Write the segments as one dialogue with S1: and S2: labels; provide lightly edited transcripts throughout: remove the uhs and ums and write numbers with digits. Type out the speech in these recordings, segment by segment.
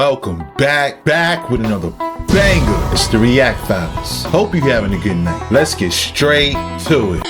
S1: welcome back with another banger. It's the React Files. Hope you're having a good night. Let's get straight to it.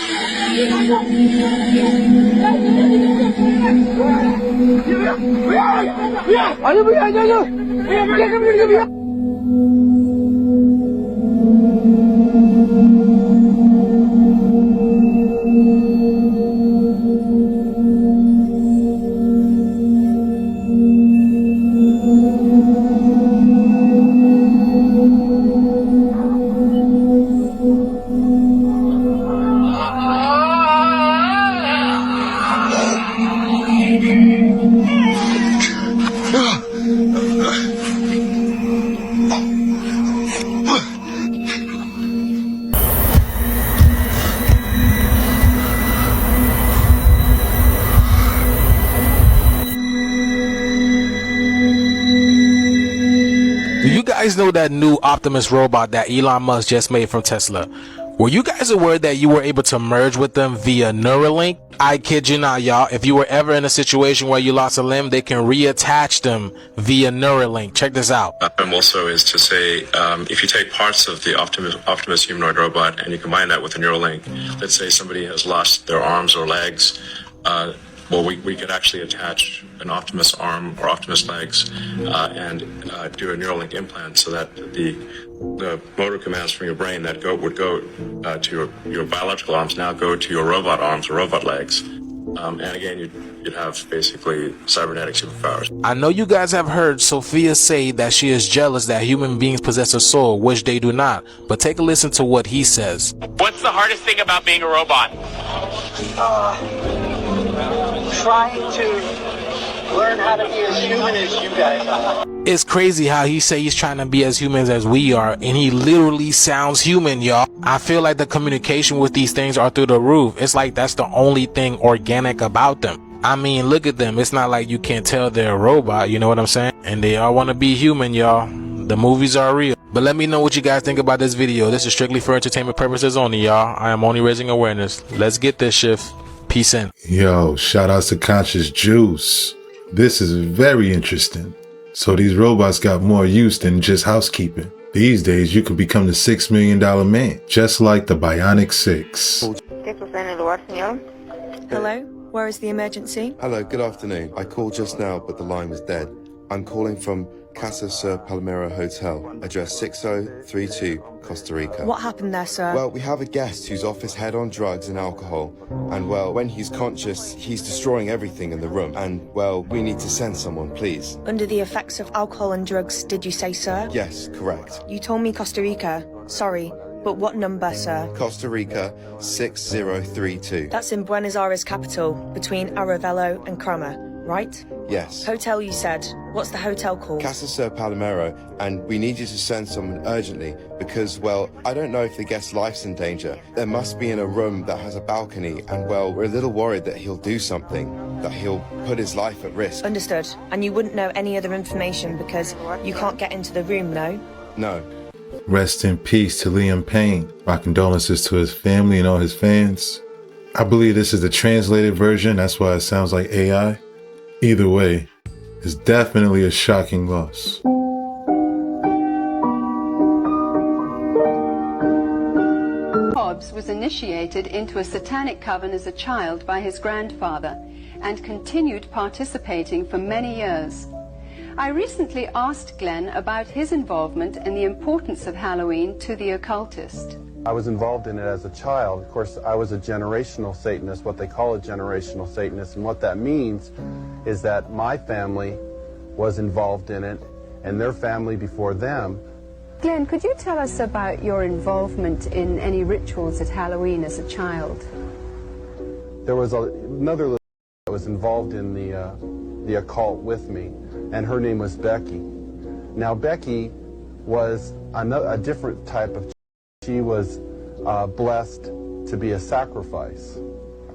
S2: Do you guys know that new Optimus robot that Elon Musk just made from Tesla? Were you guys aware that you were able to merge with them via Neuralink? I kid you not, y'all. If you were ever in a situation where you lost a limb, they can reattach them via Neuralink. Check this out.
S3: Also is to say, if you take parts of the Optimus humanoid robot and you combine that with a Neuralink, let's say somebody has lost their arms or legs, well, we could actually attach an Optimus arm or Optimus legs and do a Neuralink implant so that the motor commands from your brain that would go to your biological arms now go to your robot arms or robot legs. And again, you'd have basically cybernetic superpowers.
S2: I know you guys have heard Sophia say that she is jealous that human beings possess a soul, which they do not. But take a listen to what he says.
S4: What's the hardest thing about being a robot?
S5: Trying to learn how to be as human as you guys are.
S2: It's crazy how he say he's trying to be as humans as we are, and he literally sounds human, y'all. I feel like the communication with these things are through the roof. It's like that's the only thing organic about them. I mean, look at them. It's not like you can't tell they're a robot, you know what I'm saying? And they all want to be human, y'all. The movies are real. But let me know what you guys think about this video. This is strictly for entertainment purposes only, y'all. I am only raising awareness. Let's get this shift. Peace in.
S1: Yo, shout outs to Conscious Juice. This is very interesting. So these robots got more use than just housekeeping. These days, you could become the $6 million man, just like the Bionic 6.
S6: Hello, where is the emergency?
S7: Hello, good afternoon. I called just now, but the line was dead. I'm calling from Casa Sir Palmera Hotel, address 6032, Costa Rica.
S6: What happened there, sir?
S7: Well, we have a guest who's off his head on drugs and alcohol. And, well, when he's conscious, he's destroying everything in the room. And, well, we need to send someone, please.
S6: Under the effects of alcohol and drugs, did you say, sir?
S7: Yes, correct.
S6: You told me Costa Rica. Sorry, but what number, sir?
S7: Costa Rica, 6032.
S6: That's in Buenos Aires capital, between Aravelo and Cromer, right?
S7: Yes.
S6: Hotel, you said. What's the hotel called?
S7: Casa Sir Palmero, and we need you to send someone urgently because, well, I don't know if the guest's life's in danger. There must be in a room that has a balcony, and, well, we're a little worried that he'll do something, that he'll put his life at risk.
S6: Understood. And you wouldn't know any other information because you can't get into the room, no?
S7: No.
S1: Rest in peace to Liam Payne. My condolences to his family and all his fans. I believe this is the translated version, that's why it sounds like AI. Either way, it's definitely a shocking loss.
S8: Hobbs was initiated into a satanic coven as a child by his grandfather and continued participating for many years. I recently asked Glenn about his involvement in the importance of Halloween to the occultist.
S9: I was involved in it as a child. Of course, I was a generational Satanist, what they call a generational Satanist, and what that means is that my family was involved in it and their family before them.
S8: Glenn, could you tell us about your involvement in any rituals at Halloween as a child?
S9: There was another little that was involved in the occult with me, and her name was Becky. Now, Becky was a different type of. She was blessed to be a sacrifice.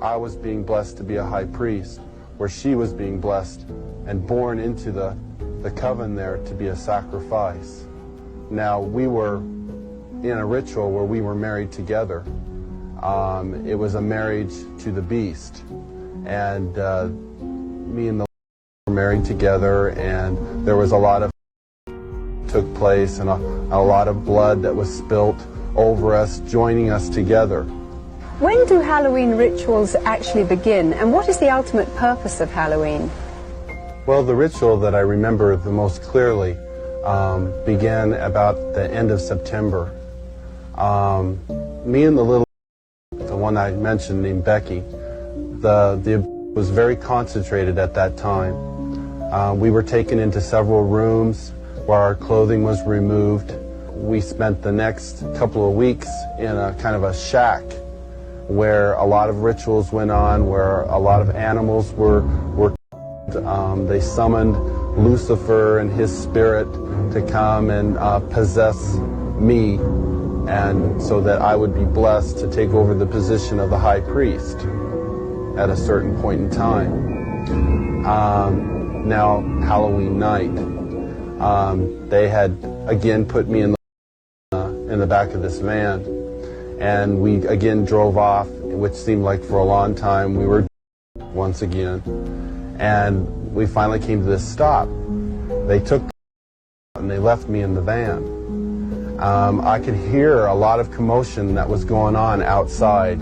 S9: I was being blessed to be a high priest, where she was being blessed and born into the coven there to be a sacrifice. Now, we were in a ritual where we were married together. It was a marriage to the beast. And me and the were married together, and there was a lot of took place and a lot of blood that was spilt over us, joining us together.
S8: When do Halloween rituals actually begin, and what is the ultimate purpose of Halloween?
S9: Well, the ritual that I remember the most clearly began about the end of September. Me and the one I mentioned named Becky, the was very concentrated at that time. We were taken into several rooms where our clothing was removed. We spent the next couple of weeks in a kind of a shack where a lot of rituals went on, where a lot of animals were they summoned Lucifer and his spirit to come and possess me, and so that I would be blessed to take over the position of the high priest at a certain point in time. Now, Halloween night, they had again put me in the back of this van, and we again drove off, which seemed like for a long time. We were once again, and we finally came to this stop. They took and they left me in the van. I could hear a lot of commotion that was going on outside.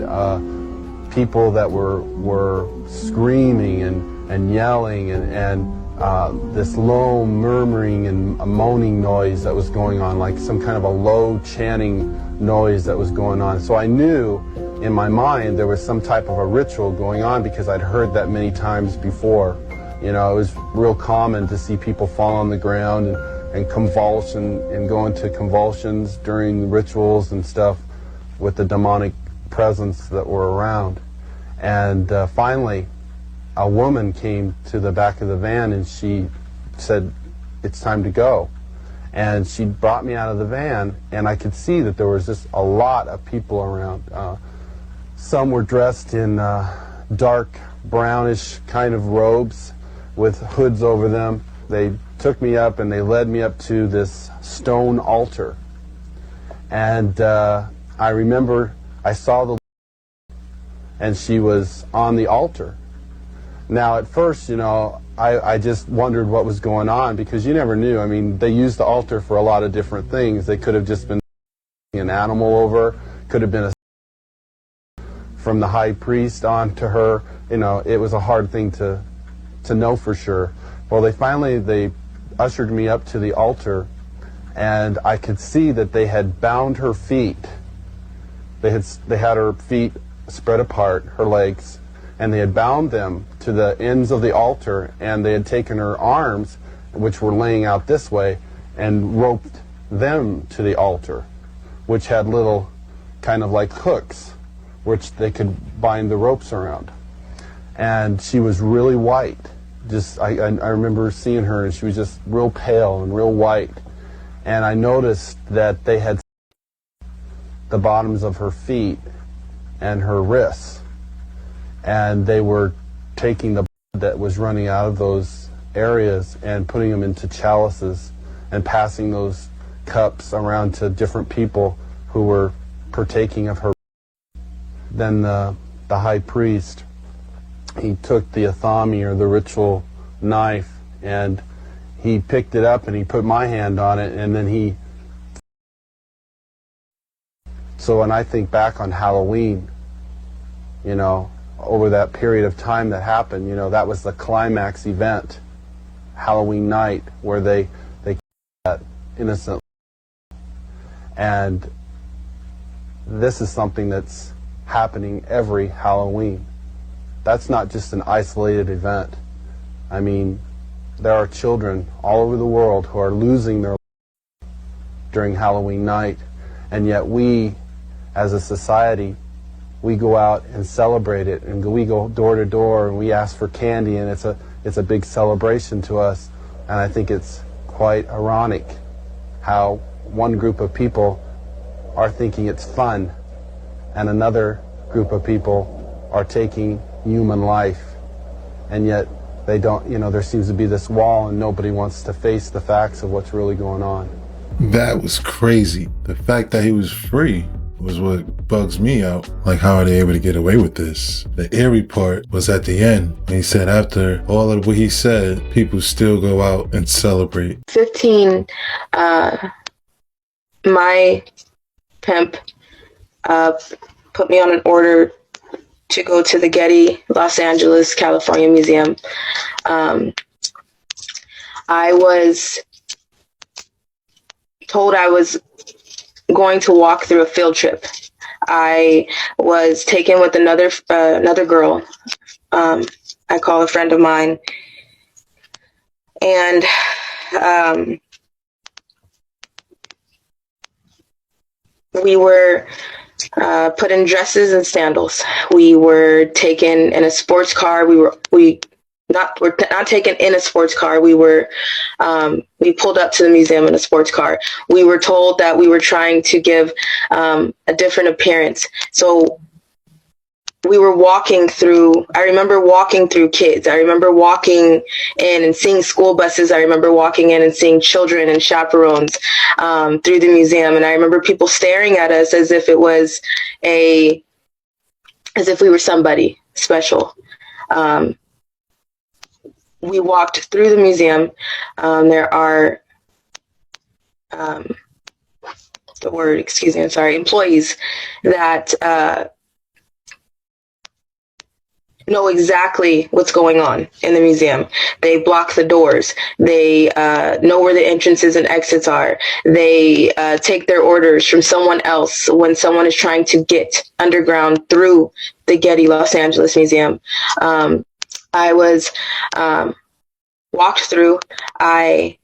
S9: People that were screaming and yelling and this low murmuring and moaning noise that was going on, like some kind of a low chanting noise that was going on. So I knew in my mind there was some type of a ritual going on, because I'd heard that many times before. You know, it was real common to see people fall on the ground and convulsion and go into convulsions during rituals and stuff with the demonic presence that were around. And finally, a woman came to the back of the van and she said, "It's time to go." And she brought me out of the van, and I could see that there was just a lot of people around. Some were dressed in dark brownish kind of robes with hoods over them. They took me up and they led me up to this stone altar. And I remember I saw the and she was on the altar. Now at first, you know, I just wondered what was going on, because you never knew. I mean, they used the altar for a lot of different things. They could have just been an animal over, could have been from the high priest on to her. You know, it was a hard thing to know for sure. Well, they ushered me up to the altar, and I could see that they had bound her feet. They had her feet spread apart, her legs, and they had bound them to the ends of the altar, and they had taken her arms, which were laying out this way, and roped them to the altar, which had little kind of like hooks, which they could bind the ropes around. And she was really white. Just I remember seeing her, and she was just real pale and real white. And I noticed that they had the bottoms of her feet and her wrists, and they were taking the blood that was running out of those areas and putting them into chalices and passing those cups around to different people who were partaking of her. Then the high priest, he took the athami, or the ritual knife, and he picked it up and he put my hand on it, and then so when I think back on Halloween, you know, over that period of time that happened, you know, that was the climax event, Halloween night, where they killed that innocent. And this is something that's happening every Halloween. That's not just an isolated event. I mean, there are children all over the world who are losing their lives during Halloween night, and yet we, as a society, we go out and celebrate it, and we go door to door and we ask for candy, and it's a big celebration to us. And I think it's quite ironic how one group of people are thinking it's fun, and another group of people are taking human life, and yet they don't, you know, there seems to be this wall and nobody wants to face the facts of what's really going on.
S1: That was crazy. The fact that he was free. was what bugs me out. Like, how are they able to get away with this? The eerie part was at the end. When he said after all of what he said, people still go out and celebrate.
S10: 15, my pimp put me on an order to go to the Getty Los Angeles, California Museum. I was told I was going to walk through a field trip. I was taken with another girl. I call a friend of mine, and we were put in dresses and sandals. We were taken in a sports car. We're not taken in a sports car. We pulled up to the museum in a sports car. We were told that we were trying to give a different appearance. So we were walking through, I remember walking through kids. I remember walking in and seeing school buses. I remember walking in and seeing children and chaperones through the museum. And I remember people staring at us as if it was as if we were somebody special. We walked through the museum. There are, employees that know exactly what's going on in the museum. They block the doors. They know where the entrances and exits are. They take their orders from someone else when someone is trying to get underground through the Getty Los Angeles Museum. I was walked through. I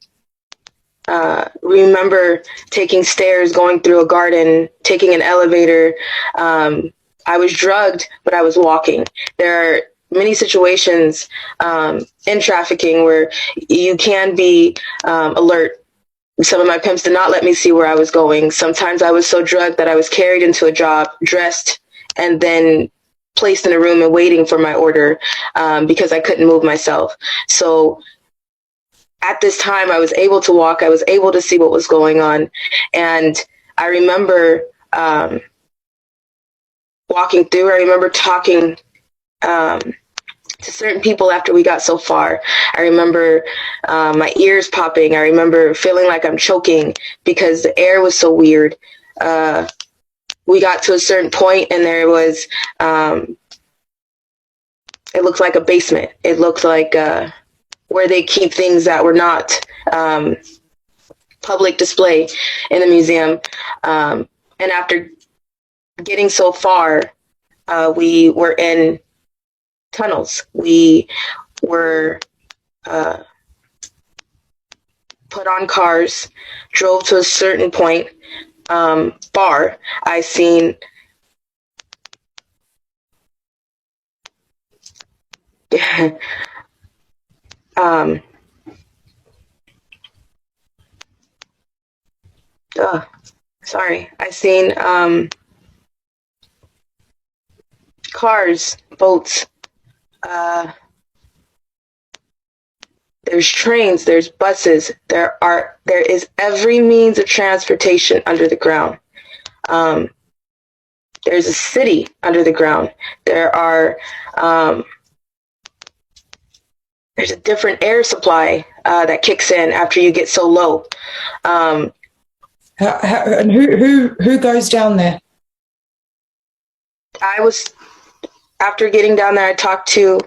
S10: remember taking stairs, going through a garden, taking an elevator. I was drugged, but I was walking. There are many situations in trafficking where you can be alert. Some of my pimps did not let me see where I was going. Sometimes I was so drugged that I was carried into a job, dressed, and then placed in a room and waiting for my order because I couldn't move myself. So at this time, I was able to walk. I was able to see what was going on. And I remember walking through. I remember talking to certain people after we got so far. I remember my ears popping. I remember feeling like I'm choking because the air was so weird. We got to a certain point and there was, it looked like a basement. It looked like where they keep things that were not public display in the museum. And after getting so far, we were in tunnels. We were put on cars, drove to a certain point, bar. I seen I seen cars, boats, there's trains, there's buses, there is every means of transportation under the ground. There's a city under the ground. There's a different air supply that kicks in after you get so low.
S11: And who goes down there?
S10: After getting down there, I talked to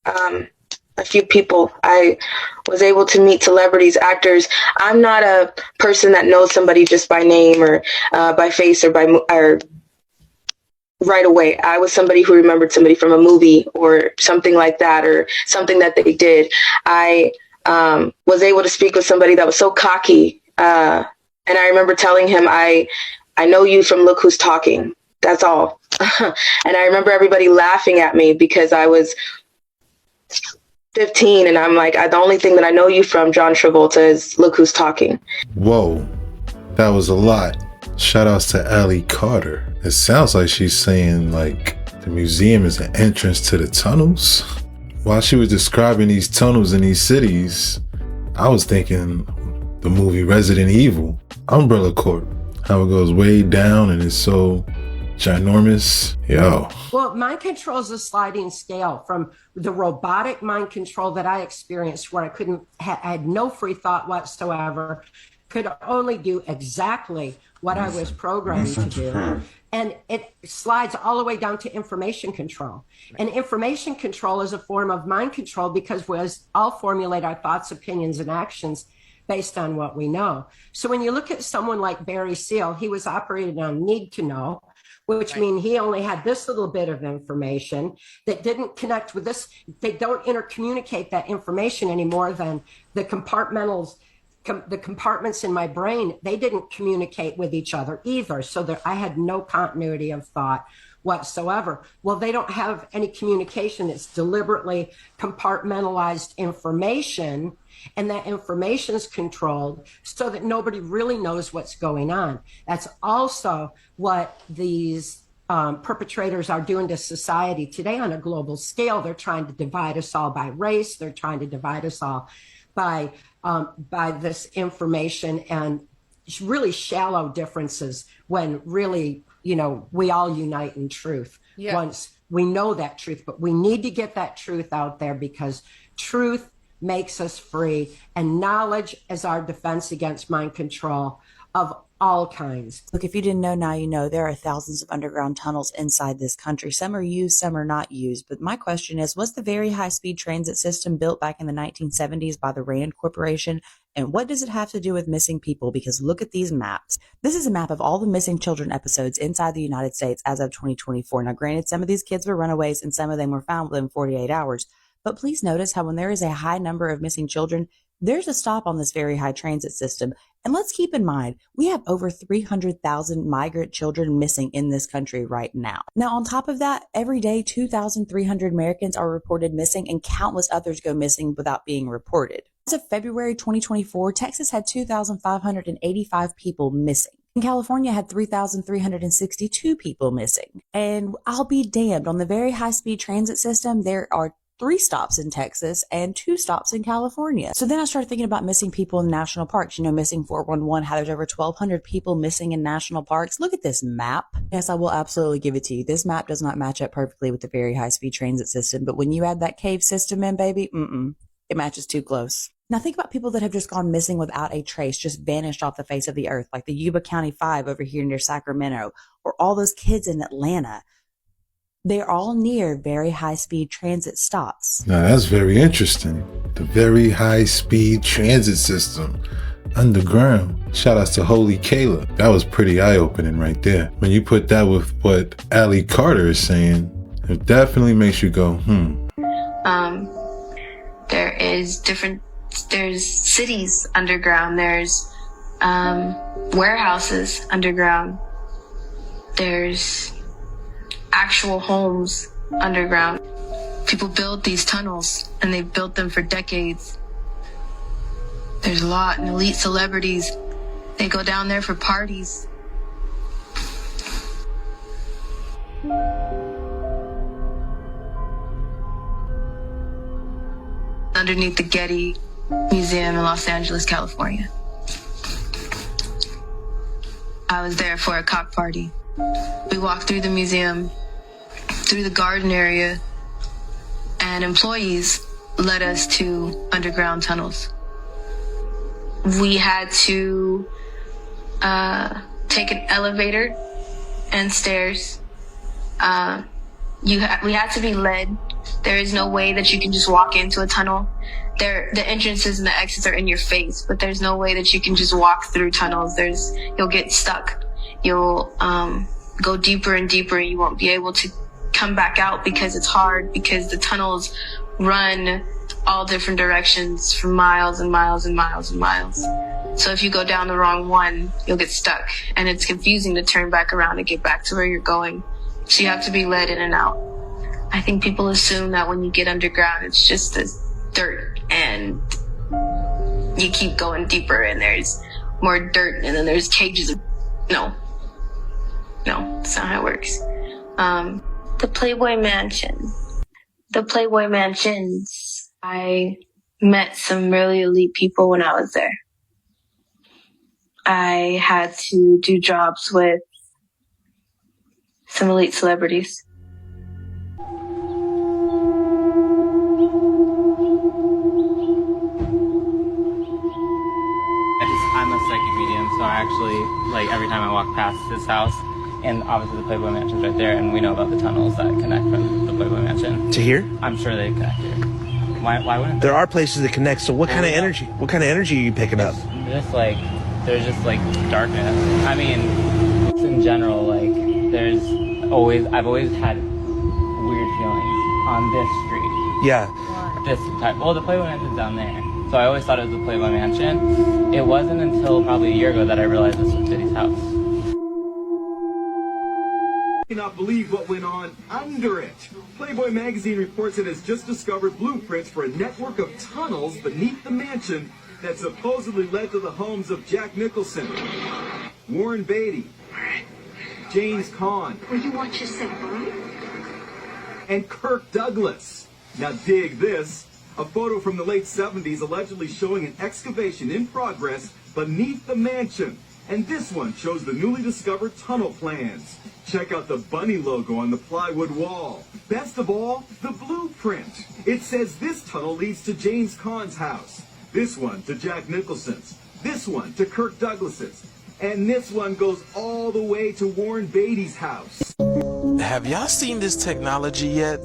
S10: a few people. I was able to meet celebrities, actors. I'm not a person that knows somebody just by name or by face or right away. I was somebody who remembered somebody from a movie or something like that, or something that they did. I was able to speak with somebody that was so cocky. And I remember telling him, I know you from Look Who's Talking. That's all. And I remember everybody laughing at me because I was 15 and I'm like, the only thing that I know you from, John Travolta, is Look Who's Talking.
S1: Whoa, that was a lot. Shout outs to Allie Carter. It sounds like she's saying like the museum is an entrance to the tunnels. While she was describing these tunnels in these cities, I was thinking the movie Resident Evil, Umbrella Corp. how it goes way down and it's so ginormous. Yo.
S12: Well, mind control is a sliding scale from the robotic mind control that I experienced, where I had no free thought whatsoever, could only do exactly what I was programmed to do. And it slides all the way down to information control. And information control is a form of mind control because we all formulate our thoughts, opinions, and actions based on what we know. So when you look at someone like Barry Seal, he was operating on need to know, which means he only had this little bit of information that didn't connect with this. They don't intercommunicate that information any more than the compartments in my brain. They didn't communicate with each other either. So I had no continuity of thought whatsoever. Well, they don't have any communication. It's deliberately compartmentalized information, and that information is controlled so that nobody really knows what's going on. That's also what these perpetrators are doing to society today on a global scale. They're trying to divide us all by race. They're trying to divide us all by this information and really shallow differences, when really, we all unite in truth once we know that truth. But we need to get that truth out there, because truth makes us free, and knowledge is our defense against mind control of all kinds.
S13: Look, if you didn't know, now you know. There are thousands of underground tunnels inside this country. Some are used, some are not used. But my question is, was the very high-speed transit system built back in the 1970s by the Rand Corporation? And what does it have to do with missing people? Because look at these maps. This is a map of all the missing children episodes inside the United States as of 2024. Now, granted, some of these kids were runaways and some of them were found within 48 hours. But please notice how when there is a high number of missing children, there's a stop on this very high transit system. And let's keep in mind, we have over 300,000 migrant children missing in this country right now. Now, on top of that, every day, 2,300 Americans are reported missing, and countless others go missing without being reported. As of February 2024, Texas had 2,585 people missing. And California had 3,362 people missing. And I'll be damned, on the very high-speed transit system, there are 3 stops in Texas and 2 stops in California. So then I started thinking about missing people in national parks. Missing 411, how there's over 1,200 people missing in national parks. Look at this map. Yes, I will absolutely give it to you. This map does not match up perfectly with the very high-speed transit system, but when you add that cave system in, baby, it matches too close. Now think about people that have just gone missing without a trace, just vanished off the face of the earth, like the Yuba County 5 over here near Sacramento, or all those kids in Atlanta. They're all near very high-speed transit stops.
S1: Now that's very interesting. The very high-speed transit system, underground. Shout outs to Holy Kayla. That was pretty eye-opening right there. When you put that with what Allie Carter is saying, it definitely makes you go,
S14: There's cities underground. There's warehouses underground. There's actual homes underground. People build these tunnels, and they've built them for decades. There's a lot, and elite celebrities, they go down there for parties. Underneath the Getty Museum in Los Angeles, California. I was there for a cock party. We walked through the museum, through the garden area, and employees led us to underground tunnels. We had to take an elevator and stairs. We had to be led. There is no way that you can just walk into a tunnel. The entrances and the exits are in your face, but there's no way that you can just walk through tunnels. You'll get stuck. You'll go deeper and deeper, and you won't be able to come back out because it's hard, because the tunnels run all different directions for miles and miles and miles and miles. So if you go down the wrong one, you'll get stuck, and it's confusing to turn back around and get back to where you're going. So you have to be led in and out. I think people assume that when you get underground, it's just this dirt, and you keep going deeper, and there's more dirt, and then there's cages. No, that's not how it works. The Playboy Mansion. The Playboy Mansions. I met some really elite people when I was there. I had to do jobs with some elite celebrities.
S15: I'm a psychic medium, so I actually, like, every time I walk past his house, and obviously the Playboy Mansion's right there, and we know about the tunnels that connect from the Playboy Mansion.
S16: To here?
S15: I'm sure they connect here. Why wouldn't
S16: There are places that connect, so what kind of energy? What kind of energy are you picking up?
S15: Just like, there's just like darkness. I mean, in general, like, I've always had weird feelings on this street.
S16: Yeah.
S15: This type. Well, the Playboy Mansion's down there. So I always thought it was the Playboy Mansion. It wasn't until probably a year ago that I realized this was Diddy's house.
S17: I cannot believe what went on under it. Playboy magazine reports it has just discovered blueprints for a network of tunnels beneath the mansion that supposedly led to the homes of Jack Nicholson, Warren Beatty, James Caan,
S18: Will you watch yourself, huh?
S17: and Kirk Douglas. Now dig this. A photo from the late 70s allegedly showing an excavation in progress beneath the mansion. And this one shows the newly discovered tunnel plans. Check out the bunny logo on the plywood wall. Best of all, the blueprint. It says this tunnel leads to James Caan's house. This one to Jack Nicholson's. This one to Kirk Douglas's. And this one goes all the way to Warren Beatty's house.
S2: Have y'all seen this technology yet?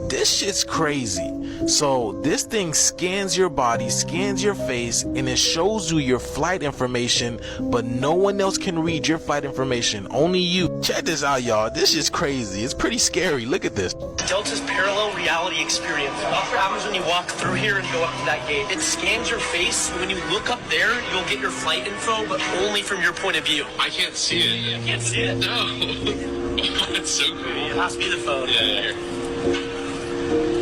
S2: This shit's crazy. So this thing scans your body, scans your face, and it shows you your flight information, but no one else can read your flight information, only you. Check this out, y'all. This is crazy. It's pretty scary. Look at this.
S19: Delta's parallel reality experience. What happens when you walk through here and go up to that gate? It scans your face, and when you look up there, you'll get your flight info, but only from your point of view.
S3: I can't see it.
S19: You can't see it?
S3: No. That's so cool.
S19: It has to be the phone.
S3: Yeah.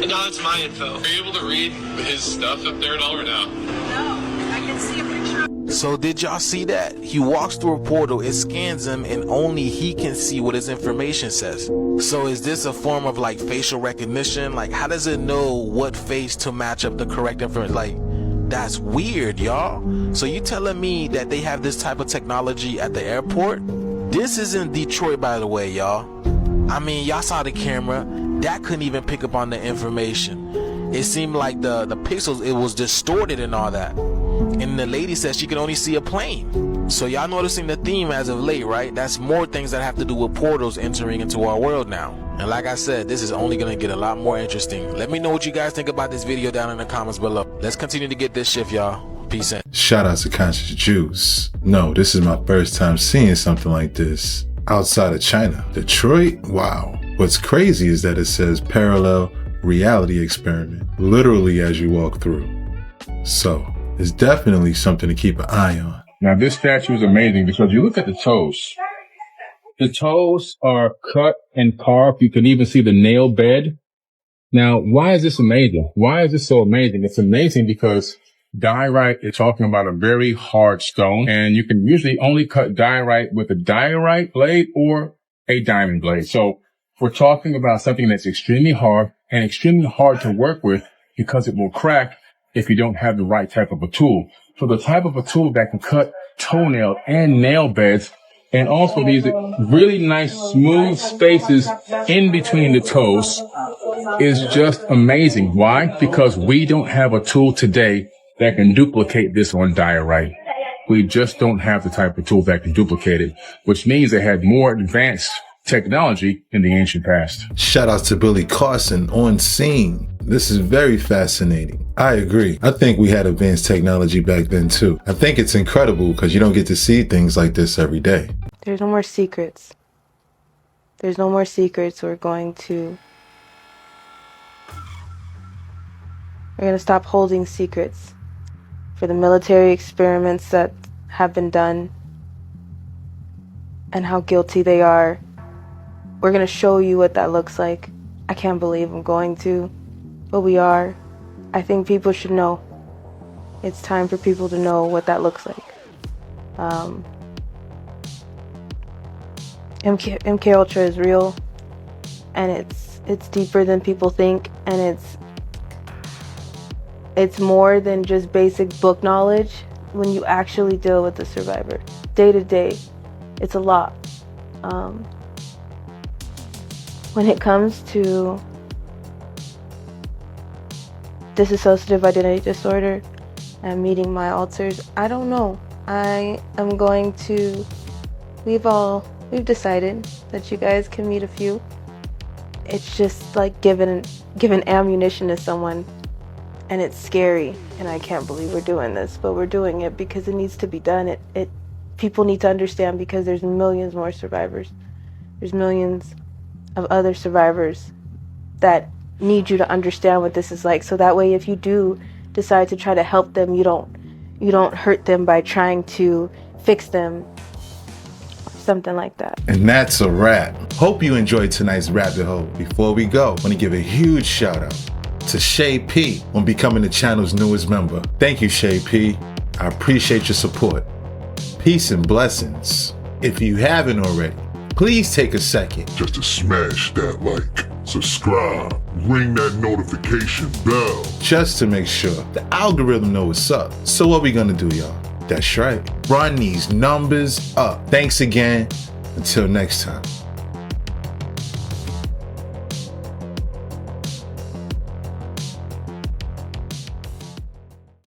S19: No, that's my info.
S3: Are you able to read his stuff up there at all or no?
S18: No, I can see a picture.
S2: So did y'all see that? He walks through a portal, it scans him, and only he can see what his information says. So is this a form of like facial recognition? Like, how does it know what face to match up the correct information? Like, that's weird, y'all. So you telling me that they have this type of technology at the airport? This is in Detroit, by the way, y'all. I mean, y'all saw the camera. That couldn't even pick up on the information. It seemed like the pixels, it was distorted and all that. And the lady said she could only see a plane. So y'all noticing the theme as of late, right? That's more things that have to do with portals entering into our world now. And like I said, this is only gonna get a lot more interesting. Let me know what you guys think about this video down in the comments below. Let's continue to get this shift, y'all. Peace in.
S1: Shout out to Conscious Juice. No, this is my first time seeing something like this outside of China. Detroit? Wow. What's crazy is that it says parallel reality experiment, literally as you walk through. So, it's definitely something to keep an eye on.
S20: Now, this statue is amazing because you look at the toes. The toes are cut and carved. You can even see the nail bed. Now, why is this amazing? Why is this so amazing? It's amazing because diorite is talking about a very hard stone, and you can usually only cut diorite with a diorite blade or a diamond blade. So we're talking about something that's extremely hard and extremely hard to work with because it will crack if you don't have the right type of a tool. So the type of a tool that can cut toenail and nail beds, and also these really nice smooth spaces in between the toes, is just amazing. Why? Because we don't have a tool today that can duplicate this on diorite. We just don't have the type of tool that can duplicate it, which means they had more advanced technology in the ancient past.
S1: Shout out to Billy Carson on scene. This is very fascinating. I agree. I think we had advanced technology back then too. I think it's incredible because you don't get to see things like this every day.
S10: There's no more secrets. There's no more secrets. We're going to stop holding secrets for the military experiments that have been done and how guilty they are. We're going to show you what that looks like. I can't believe I'm going to, but we are. I think people should know. It's time for people to know what that looks like. MK Ultra is real, and it's deeper than people think, and it's more than just basic book knowledge.
S21: when you actually deal with the survivor day to day. It's a lot. When it comes to dissociative identity disorder and meeting my alters, I don't know. I am going to, we've decided that you guys can meet a few. It's just like giving ammunition to someone, and it's scary, and I can't believe we're doing this, but we're doing it because it needs to be done. People need to understand, because there's millions more survivors. There's millions of other survivors that need you to understand what this is like, so that way if you do decide to try to help them, you don't hurt them by trying to fix them, something like that.
S1: And that's a wrap. Hope you enjoyed tonight's rabbit hole. Before we go, I want to give a huge shout out to Shay P on becoming the channel's newest member. Thank you, Shay P. I appreciate your support. Peace and blessings. If you haven't already, please take a second
S22: just to smash that like, subscribe, ring that notification bell,
S1: just to make sure the algorithm knows what's up. So what we gonna do, y'all? That's right, run these numbers up. Thanks again. Until next time.